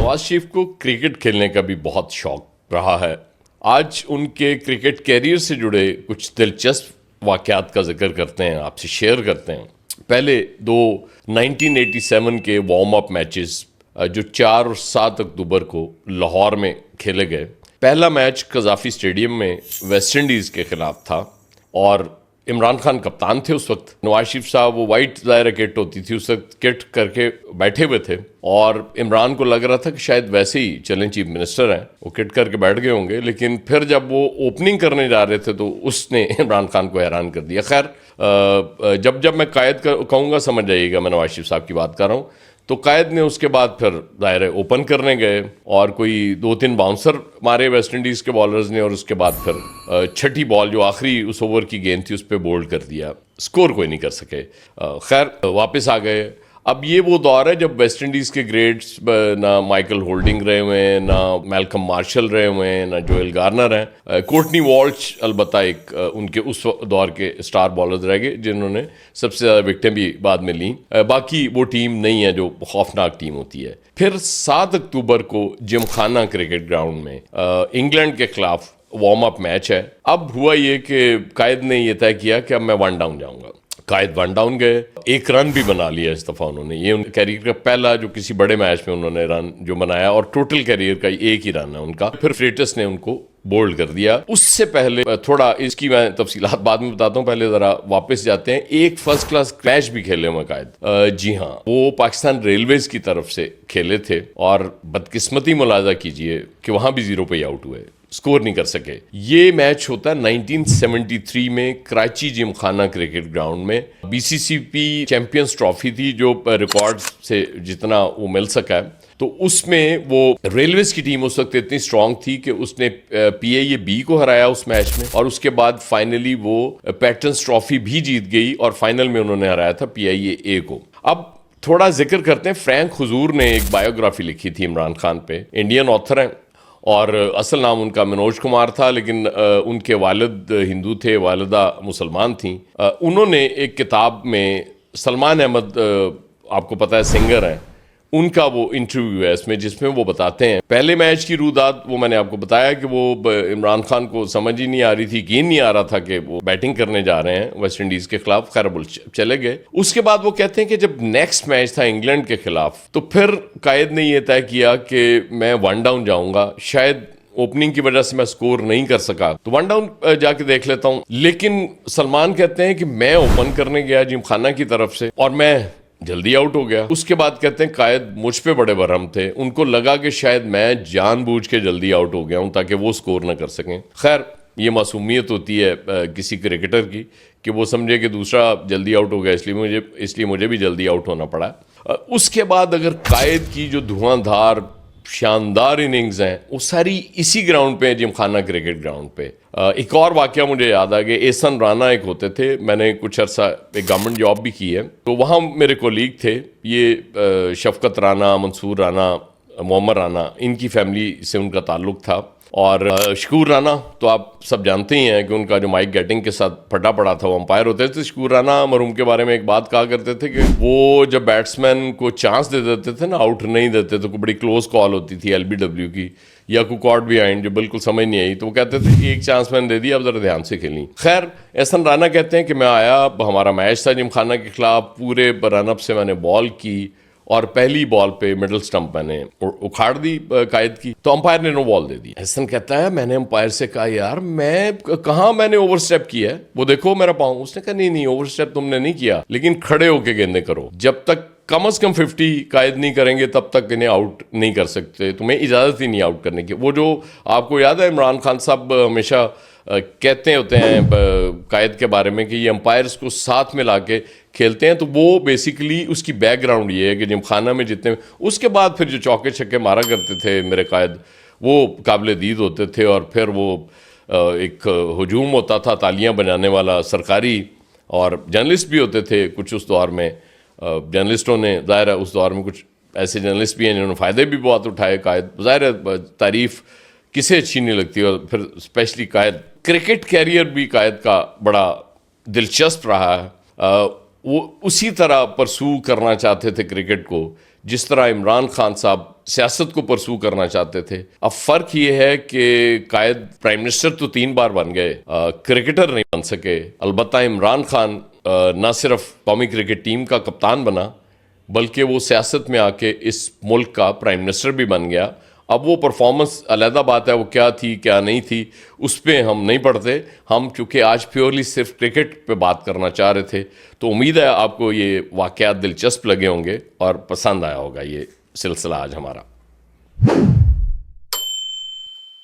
नवाज शरीफ को क्रिकेट खेलने का भी बहुत शौक रहा है। आज उनके क्रिकेट कैरियर से जुड़े कुछ दिलचस्प वाक़यात का जिक्र करते हैं, आपसे शेयर करते हैं। पहले दो 1987 के वार्म अप मैचेस जो 4 और 7 अक्टूबर को लाहौर में खेले गए। पहला मैच कज़ाफ़ी स्टेडियम में वेस्ट इंडीज़ के ख़िलाफ़ था और इमरान खान कप्तान थे उस वक्त। नवाज शरीफ साहब, वो वाइट ज़ाहिर किट होती थी, उस वक्त किट करके बैठे हुए थे और इमरान को लग रहा था कि शायद वैसे ही चलें चीफ मिनिस्टर हैं, वो किट करके बैठ गए होंगे। लेकिन फिर जब वो ओपनिंग करने जा रहे थे तो उसने इमरान खान को हैरान कर दिया। खैर, जब मैं कायद कहूँगा समझ जाइएगा, मैं नवाज शरीफ साहब की बात कर रहा हूँ। तो कायद ने उसके बाद फिर दायरे ओपन करने गए और कोई 2-3 बाउंसर मारे वेस्ट इंडीज़ के बॉलर्स ने और उसके बाद फिर छठी बॉल जो आखिरी उस ओवर की गेंद थी उस पर बोल्ड कर दिया। स्कोर कोई नहीं कर सके। खैर वापस आ गए। अब ये वो दौर है जब वेस्ट इंडीज़ के ग्रेट्स ना माइकल होल्डिंग रहे हुए हैं, ना मैल्कम मार्शल रहे हुए हैं, ना जोएल गार्नर हैं। कोर्टनी वॉल्श अलबत्ता एक उनके उस दौर के स्टार बॉलर्स रह गए जिन्होंने सबसे ज़्यादा विकेटें भी बाद में लीं। बाकी वो टीम नहीं है जो खौफनाक टीम होती है। फिर 7 अक्टूबर को जिमखाना क्रिकेट ग्राउंड में इंग्लैंड के खिलाफ वार्म अप मैच है। अब हुआ ये कि कायद ने यह तय किया कि अब मैं 1 डाउन जाऊंगा। कायद 1 डाउन गए, 1 रन भी बना लिया इस दफ़ा उन्होंने। ये उनके कैरियर का पहला जो किसी बड़े मैच में उन्होंने रन जो बनाया और टोटल कैरियर का 1 ही रन है उनका। फिर फ्रेटस ने उनको बोल्ड कर दिया। उससे पहले थोड़ा इसकी मैं तफसीलात बाद में बताता हूँ, पहले ज़रा वापस जाते हैं। एक फर्स्ट क्लास मैच भी खेले हुए कायद। जी हाँ, वो पाकिस्तान रेलवेज़ की तरफ से खेले थे और बदकिस्मती मुलाजा कीजिए कि वहाँ भी 0 पे आउट हुए, स्कोर नहीं कर सके। ये मैच होता है 1973 में कराची जिमखाना क्रिकेट ग्राउंड में। बीसीसीपी चैंपियंस ट्रॉफी थी जो रिकॉर्ड से जितना वो मिल सका है। तो उसमें वो रेलवेज की टीम उस वक्त इतनी स्ट्रांग थी कि उसने पीएए बी को हराया उस मैच में और उसके बाद फाइनली वो पैटर्न्स ट्रॉफी भी जीत गई और फाइनल में उन्होंने हराया था पीआईए ए को। अब थोड़ा जिक्र करते हैं। फ्रैंक हुजूर ने एक बायोग्राफी लिखी थी इमरान खान पे, इंडियन ऑथर हैं और असल नाम उनका मनोज कुमार था, लेकिन उनके वालिद हिंदू थे, वालिदा मुसलमान थीं। उन्होंने एक किताब में सलमान अहमद, आपको पता है सिंगर हैं, उनका वो इंटरव्यू है इसमें, जिसमें वो बताते हैं पहले मैच की रूदात। वो मैंने आपको बताया कि वो इमरान खान को समझ ही नहीं आ रही थी, यकीन नहीं आ रहा था कि वो बैटिंग करने जा रहे हैं वेस्ट इंडीज़ के खिलाफ। खैर वो चले गए। उसके बाद वो कहते हैं कि जब नेक्स्ट मैच था इंग्लैंड के खिलाफ तो फिर कायद ने यह तय किया कि मैं 1 डाउन जाऊंगा। शायद ओपनिंग की वजह से मैं स्कोर नहीं कर सका तो 1 डाउन जाके देख लेता हूं। लेकिन सलमान कहते हैं कि मैं ओपन करने गया जिमखाना की तरफ से और मैं जल्दी आउट हो गया। उसके बाद कहते हैं कायद मुझ पे बड़े बरहम थे, उनको लगा कि शायद मैं जानबूझ के जल्दी आउट हो गया हूं ताकि वो स्कोर ना कर सकें। खैर ये मासूमियत होती है किसी क्रिकेटर की कि वो समझे कि दूसरा जल्दी आउट हो गया, इसलिए मुझे भी जल्दी आउट होना पड़ा। उसके बाद अगर कायद की जो धुआंधार शानदार इनिंग्स हैं वो सारी इसी ग्राउंड पे, जिमखाना क्रिकेट ग्राउंड पे। एक और वाकया मुझे याद आ गया। एहसन राना एक होते थे, मैंने कुछ अर्सा एक गवर्नमेंट जॉब भी की है, तो वहाँ मेरे कोलीग थे। ये शफकत राना, मंसूर राना, मोहम्मद राना, इनकी फैमिली से उनका ताल्लुक था। और शकूर राना तो आप सब जानते ही हैं कि उनका जो माइक गेटिंग के साथ फटा पड़ा था, वो अंपायर होते थे। शकूर राना मरहूम के बारे में एक बात कहा करते थे कि वो जब बैट्समैन को चांस दे देते थे ना, आउट नहीं देते तो बड़ी क्लोज कॉल होती थी एलबीडब्ल्यू की या कोई कॉर्ड बिहाइंड जो बिल्कुल समझ नहीं आई, तो वो कहते थे कि एक चांस मैंने दे दिया, अब जरा ध्यान से खेली। खैर एहसन राना कहते हैं कि मैं आया, हमारा मैच था जिमखाना के खिलाफ, पूरे रनअप से मैंने बॉल की और पहली बॉल पे मिडिल स्टंप मैंने उखाड़ दी कायद की, तो अंपायर ने नो बॉल दे दी। एहसन कहता है मैंने अंपायर से कहा यार मैं कहाँ मैंने ओवरस्टेप किया है, वो देखो मेरा पाँव। उसने कहा नहीं ओवरस्टेप तुमने नहीं किया, लेकिन खड़े होके गेंदें करो। जब तक कम से कम 50 कायद नहीं करेंगे तब तक इन्हें आउट नहीं कर सकते, तुम्हें इजाज़त ही नहीं आउट करने की। वो जो आपको याद है इमरान खान साहब हमेशा कहते होते हैं कायद के बारे में कि ये अंपायर्स को साथ में लाके खेलते हैं, तो वो बेसिकली उसकी बैकग्राउंड ये है कि जिमखाना में जितने उसके बाद फिर जो चौके छक्के मारा करते थे मेरे कायद, वो काबिल दीद होते थे। और फिर वो एक हजूम होता था तालियां बजाने वाला सरकारी, और जर्नलिस्ट भी होते थे कुछ उस दौर में। जर्नलिस्टों ने ज़ाहिर है उस दौर में कुछ ऐसे जर्नलिस्ट भी हैं जिन्होंने फ़ायदे भी बहुत उठाए। कायद ज़ाहिर है तारीफ़ किसे अच्छी नहीं लगती, और फिर स्पेशली कायद क्रिकेट कैरियर भी कायद का बड़ा दिलचस्प रहा है। वो उसी तरह परसू करना चाहते थे क्रिकेट को जिस तरह इमरान खान साहब सियासत को परसू करना चाहते थे, अब फर्क ये है कि कायद प्राइम मिनिस्टर तो 3 बार बन गए, क्रिकेटर नहीं बन सके। अलबत्ता इमरान खान न सिर्फ कौमी क्रिकेट टीम का कप्तान बना, बल्कि वो सियासत में आके इस मुल्क का प्राइम मिनिस्टर भी बन गया। अब वो परफॉर्मेंस अलहदा बात है, वो क्या थी क्या नहीं थी उस पर हम नहीं पढ़ते। हम चूँकि आज प्योरली सिर्फ क्रिकेट पे बात करना चाह रहे थे, तो उम्मीद है आपको ये वाक़यात दिलचस्प लगे होंगे और पसंद आया होगा ये सिलसिला आज हमारा।